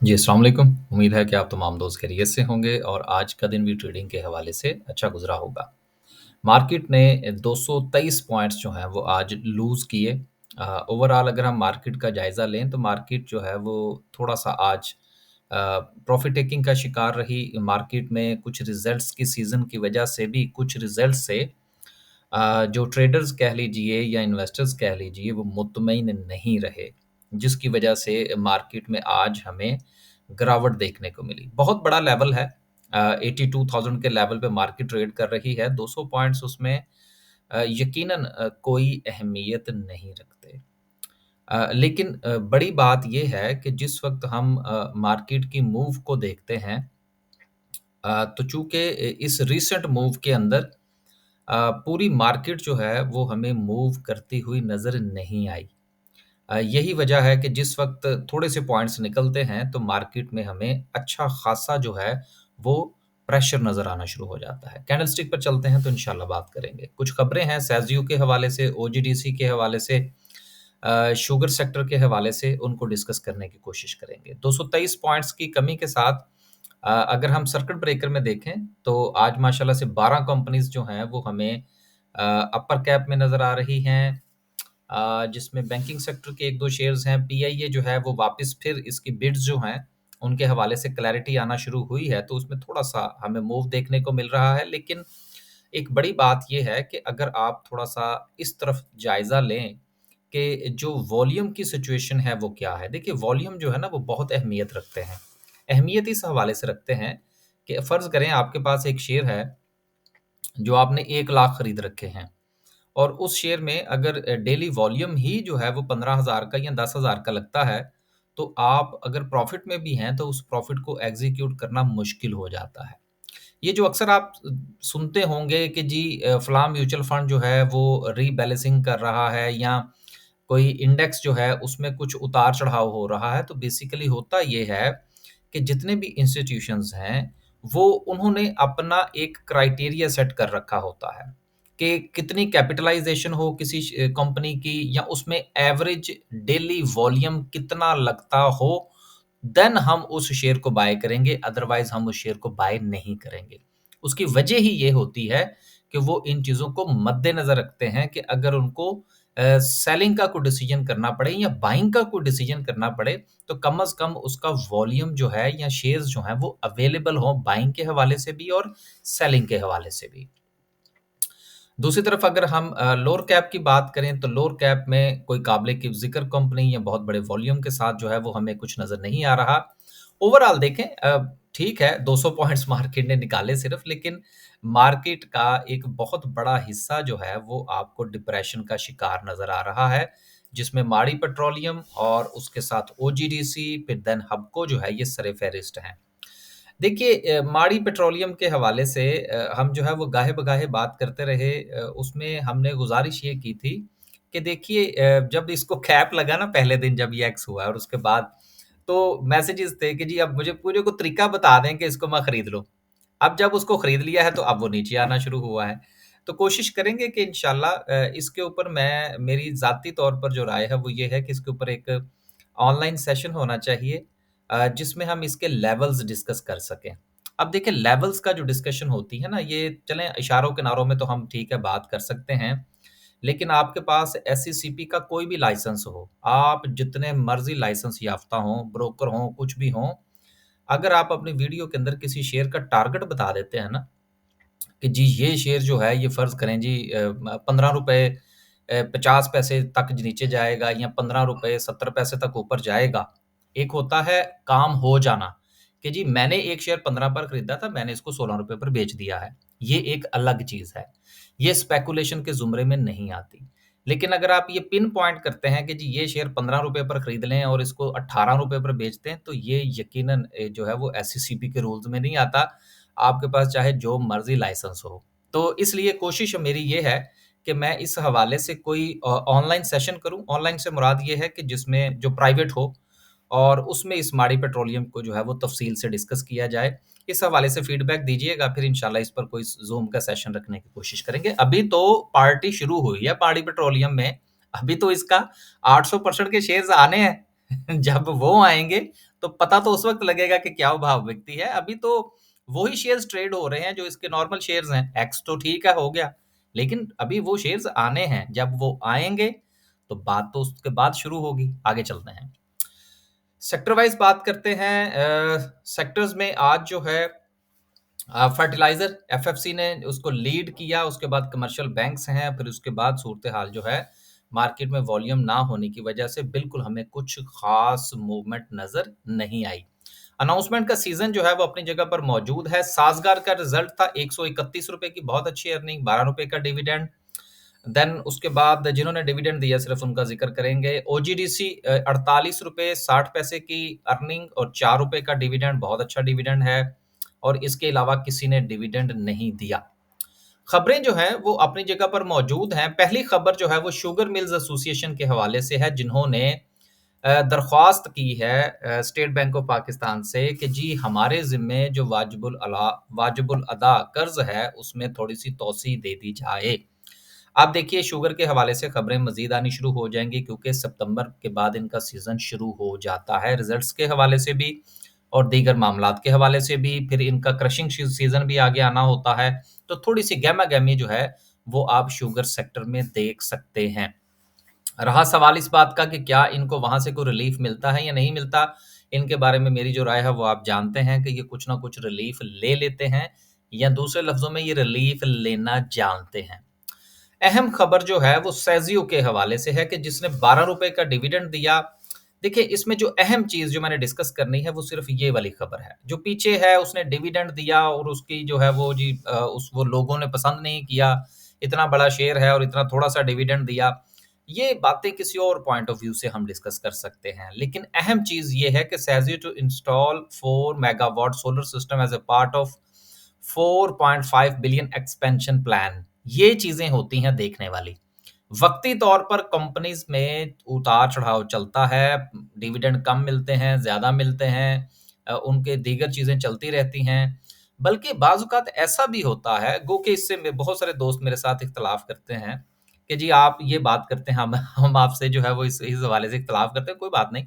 जी, अस्सलाम वालेकुम। उम्मीद है कि आप तमाम दोस्त खैरियत से होंगे और आज का दिन भी ट्रेडिंग के हवाले से अच्छा गुज़रा होगा। मार्केट ने 223 पॉइंट्स जो हैं वो आज लूज़ किए। ओवरऑल अगर हम मार्केट का जायज़ा लें तो मार्केट जो है वो थोड़ा-सा आज प्रॉफ़िट टेकिंग का शिकार रही। मार्केट में कुछ रिज़ल्ट्स की सीज़न की वजह से भी कुछ रिज़ल्ट्स से जो ट्रेडर्स कह लीजिए या इन्वेस्टर्स कह लीजिए वो मुतमईन नहीं रहे, जिसकी वजह से मार्केट में आज हमें गिरावट देखने को मिली। बहुत बड़ा लेवल है 82,000 के लेवल पे मार्केट ट्रेड कर रही है, 200 पॉइंट्स उसमें यकीनन कोई अहमियत नहीं रखते। लेकिन बड़ी बात ये है कि जिस वक़्त हम मार्केट की मूव को देखते हैं तो चूँकि इस रीसेंट मूव के अंदर पूरी मार्केट जो है वो हमें मूव करती हुई नज़र नहीं आई। यही वजह है कि जिस वक़्त थोड़े से पॉइंट्स निकलते हैं तो मार्केट में हमें अच्छा ख़ासा जो है वो प्रेशर नज़र आना शुरू हो जाता है। कैंडलस्टिक पर चलते हैं तो इंशाल्लाह बात करेंगे। कुछ खबरें हैं सेज़ियो के हवाले से, ओजीडीसी के हवाले से, शुगर सेक्टर के हवाले से उनको डिस्कस करने की कोशिश करेंगे। 223 पॉइंट्स की कमी के साथ अगर हम सर्किट ब्रेकर में देखें तो आज माशाल्लाह से 12 कंपनीज़ जो हैं वो हमें अपर कैप में नज़र आ रही हैं। जिसमें बैंकिंग सेक्टर के 1-2 शेयर्स हैं, पीआईए जो है वो वापस फिर इसकी बिड्स जो हैं, उनके हवाले से क्लैरिटी आना शुरू हुई है, तो उसमें थोड़ा-सा हमें मूव देखने को मिल रहा है। लेकिन एक बड़ी बात ये है कि अगर आप थोड़ा-सा इस तरफ जायज़ा लें कि जो वॉल्यूम की सिचुएशन है वो क्या है? देखिए वॉल्यूम जो है ना वो बहुत अहमियत रखते हैं। अहमियत इस हवाले से रखते हैं कि फ़र्ज़ करें आपके पास एक शेयर है, जो आपने 1 लाख खरीद रखे हैं। और उस शेयर में अगर डेली वॉल्यूम ही जो है वो 15,000 का या 10,000 का लगता है, तो आप अगर प्रॉफ़िट में भी हैं, तो उस प्रॉफ़िट को एग्ज़ीक्यूट करना मुश्किल हो जाता है। ये जो अक्सर आप सुनते होंगे कि जी फलाँ म्यूचुअल फंड जो है वो रीबैलेंसिंग कर रहा है या कोई इंडेक्स जो है उसमें कुछ उतार-चढ़ाव हो रहा है, तो बेसिकली होता ये है कि जितने भी इंस्टीट्यूशंस हैं, वो उन्होंने अपना एक क्राइटेरिया सेट कर रखा होता है कि कितनी कैपिटलाइज़ेशन हो किसी कंपनी की या उसमें एवरेज डेली वॉल्यूम कितना लगता हो, देन हम उस शेयर को बाय करेंगे, अदरवाइज़ हम उस शेयर को बाय नहीं करेंगे। उसकी वजह ही ये होती है कि वो इन चीज़ों को मद्देनज़र रखते हैं कि अगर उनको सेलिंग का कोई डिसीज़न करना पड़े या बाइंग का कोई डिसीज़न करना पड़े, तो कम अज़ कम उसका वॉल्यूम जो है या शेयर्स जो हैं वो अवेलेबल हों बाइंग के हवाले से भी और सेलिंग के हवाले से भी। दूसरी तरफ अगर हम लोअर कैप की बात करें तो लोअर कैप में कोई काबिल की ज़िक्र कंपनी या बहुत बड़े वॉल्यूम के साथ जो है वो हमें कुछ नज़र नहीं आ रहा। ओवरऑल देखें ठीक है 200 पॉइंट्स मार्केट ने निकाले सिर्फ़ लेकिन मार्केट का एक बहुत बड़ा हिस्सा जो है वो आपको डिप्रेशन का शिकार नज़र आ रहा है। जिसमें माड़ी पेट्रोलियम और उसके साथ ओजीडीसी फिर देन हबको जो है ये सर-ए-फ़हरिस्त हैं। देखिए माड़ी पेट्रोलियम के हवाले से हम जो है वो गाहे-बगाहे बात करते रहे उसमें हमने गुज़ारिश ये की थी कि देखिए जब इसको कैप लगा ना पहले दिन जब ये एक्स हुआ और उसके बाद तो मैसेजेस थे कि जी अब मुझे पूरे को तरीका बता दें कि इसको मैं खरीद लूँ। अब जब उसको खरीद लिया है तो अब वो नीचे आना शुरू हुआ है। तो कोशिश करेंगे कि इंशाल्लाह इसके ऊपर मैं मेरी ज़ाती तौर पर जो राय है वो ये है कि इसके ऊपर एक ऑनलाइन सेशन होना चाहिए जिसमें हम इसके लेवल्स डिस्कस कर सकें। अब देखिए लेवल्स का जो डिस्कशन होती है ना ये चलें इशारों-किनारों में तो हम ठीक है बात कर सकते हैं। लेकिन आपके पास एससीसीपी का कोई भी लाइसेंस हो, आप जितने मर्ज़ी लाइसेंस याफ़्ता हों, ब्रोकर हों, कुछ भी हों, अगर आप अपनी वीडियो के अंदर किसी शेयर का टारगेट बता देते हैं ना कि जी ये शेयर जो है ये फ़र्ज़ करें जी ₹15 50 पैसे तक नीचे जाएगा या ₹15 70 पैसे तक ऊपर जाएगा। एक होता है काम हो जाना कि जी मैंने एक शेयर 15 पर खरीदा था, मैंने इसको ₹16 पर बेच दिया है। ये एक अलग चीज़ है। ये स्पेकुलेशन के ज़ुमरे में नहीं आती। लेकिन अगर आप ये पिन पॉइंट करते हैं कि जी ये शेयर ₹15 पर खरीद लें और इसको ₹18 पर बेच दें, तो ये यकीनन जो है वो एससीसीपी के रूल्स में नहीं आता। आपके पास चाहे जो मर्ज़ी लाइसेंस हो। तो इसलिए कोशिश मेरी ये है कि मैं इस हवाले से कोई ऑनलाइन सेशन करूँ। ऑनलाइन से मुराद ये है कि जिसमें जो प्राइवेट हो और उसमें इस माड़ी पेट्रोलियम को जो है वो तफ़सील से डिस्कस किया जाए। इस हवाले से फीडबैक दीजिएगा फिर इंशाल्लाह इस पर कोई ज़ूम का सेशन रखने की कोशिश करेंगे। अभी तो पार्टी शुरू हुई है माड़ी पेट्रोलियम में। अभी तो इसका 800% के शेयर्स आने हैं। जब वो आएँगे, तो पता तो उस वक़्त लगेगा कि क्या भाव बिकती है। अभी तो वही शेयर्स ट्रेड हो रहे हैं जो इसके नॉर्मल शेयर्स हैं। एक्स तो ठीक है, हो गया, लेकिन अभी वो शेयर्स आने हैं। जब वो आएँगे, तो बात तो उसके बाद शुरू होगी। आगे चलते हैं। सेक्टर वाइज़ बात करते हैं। सेक्टर्स में आज जो है फर्टिलाइज़र एफएफसी ने उसको लीड किया, उसके बाद कमर्शियल बैंक्स हैं, फिर उसके बाद सूरत-ए-हाल जो है मार्केट में वॉल्यूम ना होने की वजह से बिल्कुल हमें कुछ ख़ास मूवमेंट नज़र नहीं आई। अनाउंसमेंट का सीज़न जो है वो अपनी जगह पर मौजूद है। साज़गार का रिज़ल्ट था ₹131 की बहुत अच्छी अर्निंग, ₹12 का डिविडेंड। देन उसके बाद जिन्होंने डिविडेंड दिया सिर्फ़ उनका ज़िक्र करेंगे। ओजीडीसी ₹48.60 की अर्निंग और ₹4 का डिविडेंड, बहुत अच्छा डिविडेंड है और इसके अलावा किसी ने डिविडेंड नहीं दिया। खबरें जो हैं वो अपनी जगह पर मौजूद हैं। पहली खबर जो है वो शुगर मिल्स एसोसिएशन के हवाले से है, जिन्होंने दरख्वास्त की है स्टेट बैंक ऑफ पाकिस्तान से कि जी हमारे ज़िम्मे जो वाजिबुल अदा कर्ज़ है उसमें थोड़ी-सी तौसीह दे दी जाए। आप देखिए शुगर के हवाले से खबरें मज़ीद आनी शुरू हो जाएँगी क्योंकि सितंबर के बाद इनका सीज़न शुरू हो जाता है। रिज़ल्ट्स के हवाले से भी और दीगर मामलात के हवाले से भी, फिर इनका क्रशिंग सीज़न भी आगे आना होता है, तो थोड़ी-सी गहमा-गहमी जो है, वो आप शुगर सेक्टर में देख सकते हैं। रहा सवाल इस बात का कि क्या इनको वहाँ से कोई रिलीफ़ मिलता है या नहीं मिलता, इनके बारे में मेरी जो राय है वो आप जानते हैं कि ये कुछ न कुछ रिलीफ़ ले लेते हैं या दूसरे लफ्ज़ों में ये रिलीफ़ लेना जानते हैं। अहम खबर जो है वो सेज़ियो के हवाले से है कि जिसने ₹12 का डिविडेंड दिया। देखिए इसमें जो अहम चीज़ जो मैंने डिस्कस करनी है वो सिर्फ़ ये वाली खबर है। जो पीछे है उसने डिविडेंड दिया और उसकी जो है वो जी उस वो लोगों ने पसंद नहीं किया। इतना बड़ा शेयर है और इतना थोड़ा-सा डिविडेंड दिया। ये बातें किसी और पॉइंट ऑफ व्यू से हम डिस्कस कर सकते हैं। लेकिन अहम चीज़ ये है कि सेज़ियो to install 4 megawatt solar system as a part of 4.5 billion expansion plan. ये चीज़ें होती हैं देखने वाली। वक़्ती तौर पर कंपनीज़ में उतार-चढ़ाव चलता है, डिविडेंड कम मिलते हैं, ज़्यादा मिलते हैं, उनके दीगर चीज़ें चलती रहती हैं। बल्कि बाज़ औक़ात ऐसा भी होता है, गो कि इससे में बहुत सारे दोस्त मेरे साथ इख्तिलाफ़ करते हैं कि जी आप ये बात करते हैं, हम आपसे जो है वो इस हवाले से इख्तिलाफ़ करते हैं, कोई बात नहीं।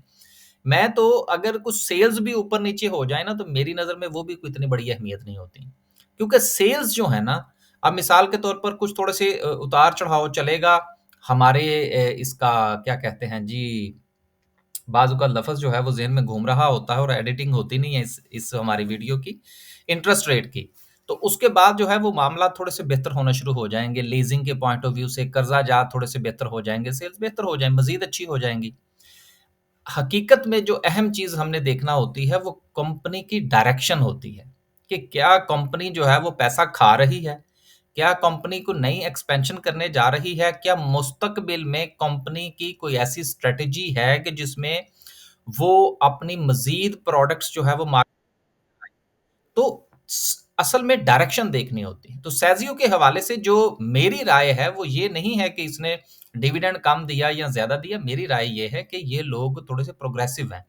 मैं तो अगर कुछ सेल्स भी ऊपर-नीचे हो जाए ना, तो मेरी नज़र में वो भी कोई इतनी बड़ी अहमियत नहीं होती। क्योंकि सेल्स जो है ना, अब मिसाल के तौर पर कुछ थोड़े से उतार-चढ़ाव चलेगा, हमारे इसका क्या कहते हैं जी, बाज़ का लफ़्ज़ जो है वो ज़हन में घूम रहा होता है और एडिटिंग होती नहीं है इस हमारी वीडियो की, इंटरेस्ट रेट की। तो उसके बाद जो है वो मामला थोड़े से बेहतर होना शुरू हो जाएँगे, लीज़िंग के पॉइंट ऑफ व्यू से, कर्ज़ा-जात थोड़े से बेहतर हो जाएँगे, सेल्स बेहतर हो जाएँ मज़ीद अच्छी हो जाएँगी। हकीकत में जो अहम चीज़ हमने देखना होती है वो कंपनी की डायरेक्शन होती है, कि क्या कंपनी जो है वो पैसा खा रही है? क्या कंपनी को नई एक्सपेंशन करने जा रही है? क्या मुस्तकबिल में कंपनी की कोई ऐसी स्ट्रैटेजी है कि जिसमें वो अपनी मज़ीद प्रोडक्ट्स जो है वो तो असल में डायरेक्शन देखनी होती है। तो सेज़ियो के हवाले से जो मेरी राय है वो ये नहीं है कि इसने डिविडेंड कम दिया या ज़्यादा दिया, मेरी राय ये है कि ये लोग थोड़े से प्रोग्रेसिव हैं।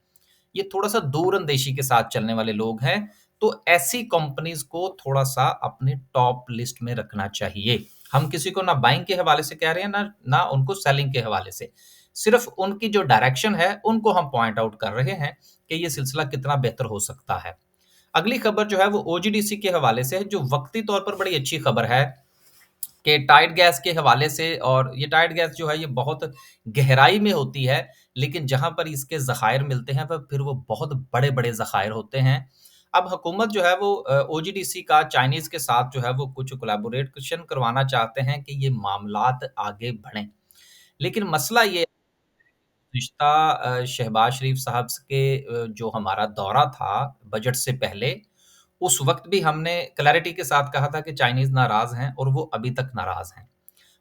ये थोड़ा-सा दूरअंदेशी के साथ चलने वाले लोग हैं, तो ऐसी कंपनीज़ को थोड़ा-सा अपने टॉप लिस्ट में रखना चाहिए। हम किसी को ना बाइंग के हवाले से कह रहे हैं, ना ना उनको सेलिंग के हवाले से। सिर्फ़ उनकी जो डायरेक्शन है, उनको हम पॉइंट आउट कर रहे हैं कि ये सिलसिला कितना बेहतर हो सकता है। अगली खबर जो है वो ओजीडीसी के हवाले से है, जो वक़्ती तौर पर बड़ी अच्छी खबर है कि टाइड गैस के हवाले से। और ये टाइड गैस जो है ये बहुत गहराई में होती है, लेकिन जहाँ पर इसके ज़खायर मिलते हैं व फिर वो बहुत बड़े-बड़े ज़खायर होते हैं। अब हुकूमत जो है वो ओजीडीसी का चाइनीज़ के साथ जो है वो कुछ कोलैबोरेशन करवाना चाहते हैं कि ये मामलात आगे बढ़ें। लेकिन मसला ये रिश्ता शहबाज शरीफ साहब के जो हमारा दौरा था बजट से पहले, उस वक़्त भी हमने क्लैरिटी के साथ कहा था कि चाइनीज़ नाराज़ हैं और वो अभी तक नाराज़ हैं।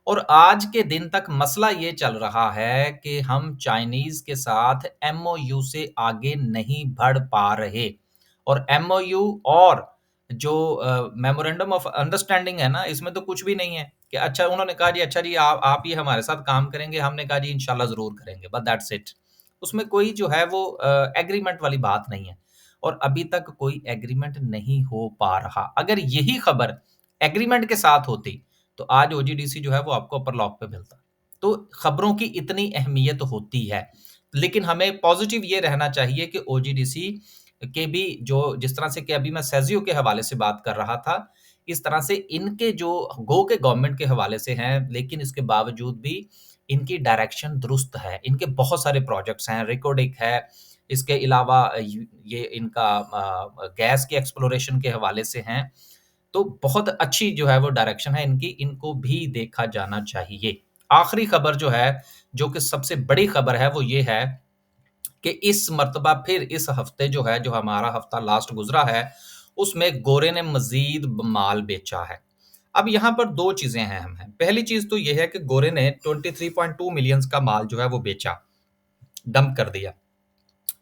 और आज के दिन तक मसला ये चल रहा है कि हम चाइनीज़ के साथ एमओयू से आगे नहीं बढ़ पा रहे। और एमओयू और जो मेमोरेंडम ऑफ अंडरस्टैंडिंग है ना, इसमें तो कुछ भी नहीं है कि अच्छा उन्होंने कहा जी अच्छा जी आप ये हमारे साथ काम करेंगे, हमने कहा जी इंशाल्लाह ज़रूर करेंगे, बस दैट्स इट। उसमें कोई जो है वो एग्रीमेंट वाली बात नहीं है और अभी तक कोई एग्रीमेंट नहीं हो पा रहा। अगर यही खबर एग्रीमेंट के साथ होती, तो आज ओजीडीसी जो है वो आपको अपर लॉक पे मिलता। तो खबरों की इतनी अहमियत होती है। लेकिन हमें पॉज़िटिव ये रहना चाहिए कि ओजीडीसी के भी जो जिस तरह से कि अभी मैं सेज़ियो के हवाले से बात कर रहा था, इस तरह से इनके जो गो के गवर्नमेंट के हवाले से हैं, लेकिन इसके बावजूद भी इनकी डायरेक्शन दुरुस्त है। इनके बहुत सारे प्रोजेक्ट्स हैं, रिकोडिक है, इसके अलावा ये इनका गैस की एक्सप्लोरेशन के हवाले से हैं। तो बहुत अच्छी जो है वो डायरेक्शन है इनकी, इनको भी देखा जाना चाहिए। आखिरी खबर जो है, जो कि सबसे बड़ी खबर है, वो ये है कि इस मर्तबा फिर इस हफ्ते जो है, जो हमारा हफ्ता लास्ट गुज़रा है, उसमें गोरे ने मज़ीद माल बेचा है। अब यहाँ पर 2 चीज़ें अहम हैं। पहली चीज़ तो ये है कि गोरे ने 23.2 मिलियंस का माल जो है वो बेचा, डंप कर दिया।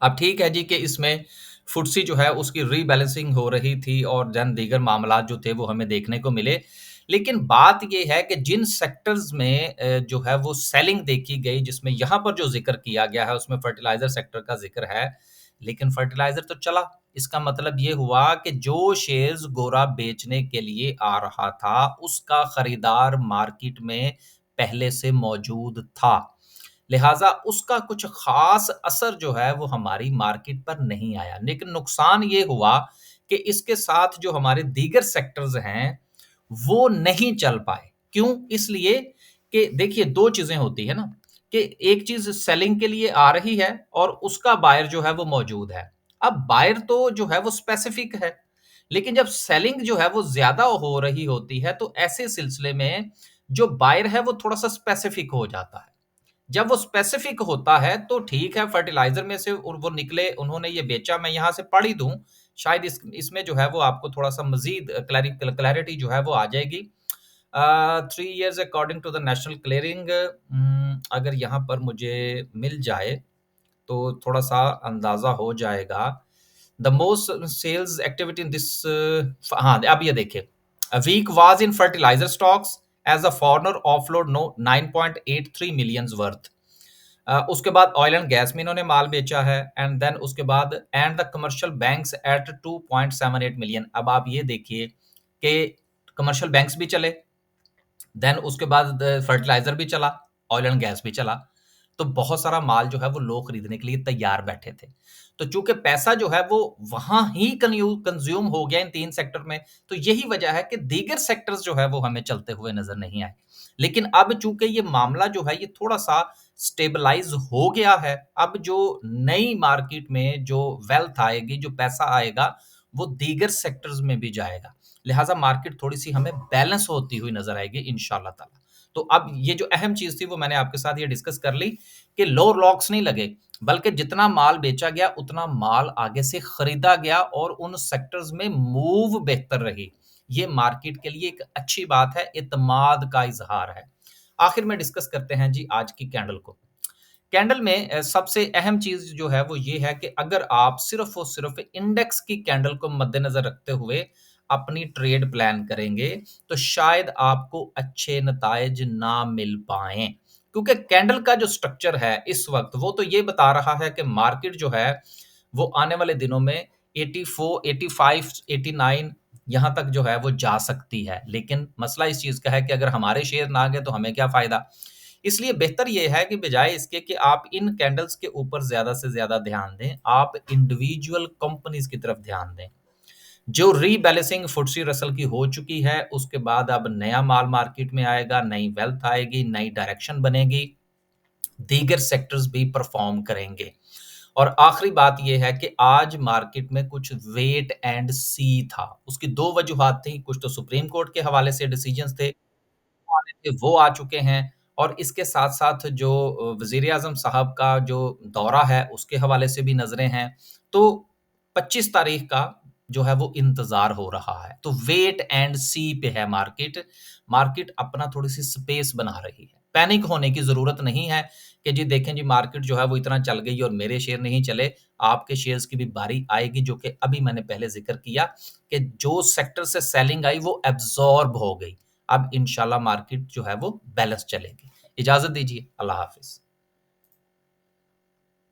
अब ठीक है जी कि इसमें फुटसी जो है उसकी रीबैलेंसिंग हो रही थी और जन दीगर मामलात जो थे वो हमें देखने को मिले। लेकिन बात ये है कि जिन सेक्टर्स में जो है वो सेलिंग देखी गई, जिसमें यहाँ पर जो ज़िक्र किया गया है उसमें फर्टिलाइज़र सेक्टर का ज़िक्र है, लेकिन फर्टिलाइज़र तो चला। इसका मतलब ये हुआ कि जो शेयर्स गोरा बेचने के लिए आ रहा था, उसका खरीदार मार्केट में पहले से मौजूद था। लिहाजा उसका कुछ ख़ास असर जो है वो हमारी मार्केट पर नहीं आया। लेकिन नुकसान ये हुआ कि इसके साथ जो हमारे दीगर सेक्टर्स हैं, वो नहीं चल पाए। क्यों? इसलिए कि देखिए 2 चीज़ें होती हैं ना, कि एक चीज़ सेलिंग के लिए आ रही है और उसका बायर जो है वो मौजूद है। अब बायर तो जो है वो स्पेसिफ़िक है, लेकिन जब सेलिंग जो है वो ज़्यादा हो रही होती है, तो ऐसे सिलसिले में जो बायर है वो थोड़ा-सा स्पेसिफ़िक हो जाता है। जब वो स्पेसिफिक होता है तो ठीक है, फर्टिलाइज़र में से वो निकले, उन्होंने ये बेचा, मैं यहाँ से पढ़ ही दूँ, शायद इसमें जो है वो आपको थोड़ा-सा मज़ीद क्लैरिटी जो है वो आ जाएगी। 3 years according to the national clearing, अगर यहाँ पर मुझे मिल जाए, तो थोड़ा-सा अंदाज़ा हो जाएगा। The most sales activity in this हाँ, अब ये देखिए, a week was in fertiliser stocks as a foreigner offload no 9.83 millions worth. उसके बाद ऑयल एंड गैस में इन्होंने माल बेचा है, एंड देन उसके बाद and the commercial banks at 2.78 million. अब आप ये देखिए कि कमर्शियल बैंक्स भी चले, देन उसके बाद फर्टिलाइजर भी चला, ऑयल एंड गैस भी चला। तो बहुत सारा माल जो है वो लोग खरीदने के लिए तैयार बैठे थे। तो चूंकि पैसा जो है वो वहां ही कंज्यूम हो गया इन 3 सेक्टर में, तो यही वजह है कि दीगर सेक्टर्स जो है वो हमें चलते हुए नजर नहीं आए। लेकिन अब चूंकि ये मामला जो है ये थोड़ा सा स्टेबलाइज हो गया है, अब जो नई मार्केट में जो वेल्थ आएगी, जो पैसा आएगा, वो दीगर सेक्टर्स में भी जाएगा। लिहाजा मार्केट थोड़ी-सी हमें बैलेंस होती हुई नज़र आएगी इंशाअल्लाह ताला। तो अब ये जो अहम चीज़ थी वो मैंने आपके साथ ये डिस्कस कर ली कि लो लॉक्स नहीं लगे, बल्कि जितना माल बेचा गया उतना माल आगे से खरीदा गया और उन सेक्टर्स में मूव बेहतर रही। ये मार्केट के लिए एक अच्छी बात है, एतमाद का इज़हार है। आखिर में डिस्कस करते हैं जी आज की कैंडल को। कैंडल में सबसे अहम चीज़ जो है वो ये है कि अगर आप सिर्फ़ और सिर्फ़ इंडेक्स की कैंडल को मद्देनज़र रखते हुए अपनी ट्रेड प्लान करेंगे, तो शायद आपको अच्छे नताइज ना मिल पाएँ। क्योंकि कैंडल का जो स्ट्रक्चर है इस वक़्त, वो तो ये बता रहा है कि मार्केट जो है, वो आने वाले दिनों में 84, 85, 89 यहाँ तक जो है वो जा सकती है। लेकिन मसला इस चीज़ का है कि अगर हमारे शेयर ना गए तो हमें क्या फ़ायदा? इसलिए बेहतर ये है कि बजाय इसके कि आप इन कैंडल्स के ऊपर ज़्यादा से ज़्यादा ध्यान दें, आप इंडिविजुअल कंपनीज़ की तरफ ध्यान दें। जो रीबैलेंसिंग फुट्सी रसल की हो चुकी है, उसके बाद अब नया माल मार्केट में आएगा, नई वेल्थ आएगी, नई डायरेक्शन बनेगी, दीगर सेक्टर्स भी परफ़ॉर्म करेंगे। और आखिरी बात ये है कि आज मार्केट में कुछ वेट एंड सी था। उसकी 2 वजूहात थी, कुछ तो सुप्रीम कोर्ट के हवाले से डिसीजंस थे, आने थे वो आ चुके हैं, और इसके साथ-साथ जो वज़ीर-ए-आज़म साहब का जो दौरा है, उसके हवाले से भी नज़रें हैं। तो 25 तारीख का जो है वो इंतज़ार हो रहा है। तो वेट एंड सी पे है मार्केट। मार्केट अपना थोड़ी-सी स्पेस बना रही है। पैनिक होने की ज़रूरत नहीं है कि जी देखें जी मार्केट जो है वो इतना चल गई और मेरे शेयर नहीं चले। आपके शेयर्स की भी बारी आएगी, जो कि अभी मैंने पहले ज़िक्र किया कि जो सेक्टर से सेलिंग आई वो एब्ज़ॉर्ब हो गई। अब इंशाल्लाह मार्केट जो है वो बैलेंस चलेगी। इजाज़त दीजिए, अल्लाह हाफ़िज़।